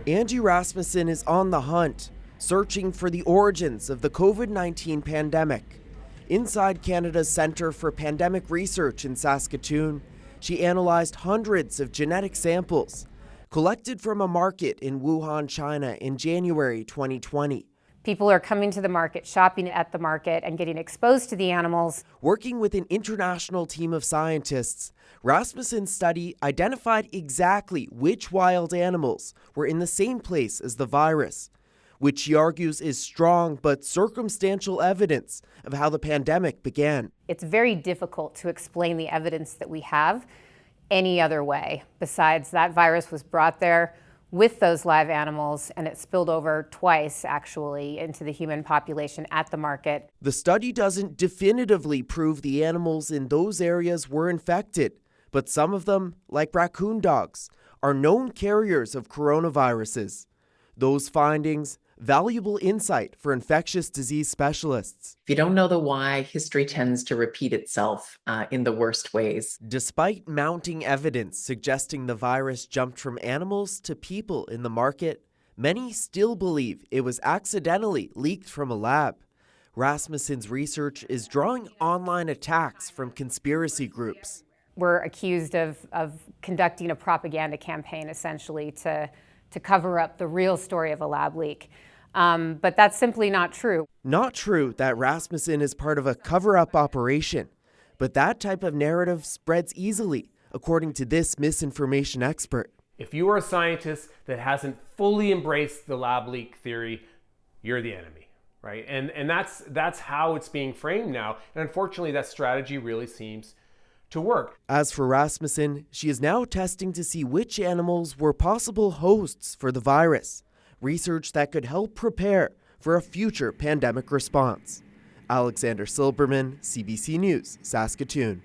Angie Rasmussen is on the hunt, searching for the origins of the COVID-19 pandemic. Inside Canada's Centre for Pandemic Research in Saskatoon, she analyzed hundreds of genetic samples collected from a market in Wuhan, China in January 2020. People are coming to the market, shopping at the market, and getting exposed to the animals. Working with an international team of scientists, Rasmussen's study identified exactly which wild animals were in the same place as the virus, which she argues is strong but circumstantial evidence of how the pandemic began. It's very difficult to explain the evidence that we have any other way besides that virus was brought there with those live animals, and it spilled over twice, actually, into the human population at the market. The study doesn't definitively prove the animals in those areas were infected, but some of them, like raccoon dogs, are known carriers of coronaviruses. Those findings, valuable insight for infectious disease specialists. If you don't know the why, history tends to repeat itself in the worst ways. Despite mounting evidence suggesting the virus jumped from animals to people in the market, many still believe it was accidentally leaked from a lab. Rasmussen's research is drawing online attacks from conspiracy groups. We're accused of conducting a propaganda campaign, essentially, to cover up the real story of a lab leak. But that's simply not true. Not true that Rasmussen is part of a cover-up operation, but that type of narrative spreads easily, according to this misinformation expert. If you are a scientist that hasn't fully embraced the lab leak theory, you're the enemy, right? And that's how it's being framed now. And unfortunately, that strategy really seems to work. As for Rasmussen, she is now testing to see which animals were possible hosts for the virus, research that could help prepare for a future pandemic response. Alexander Silberman, CBC News, Saskatoon.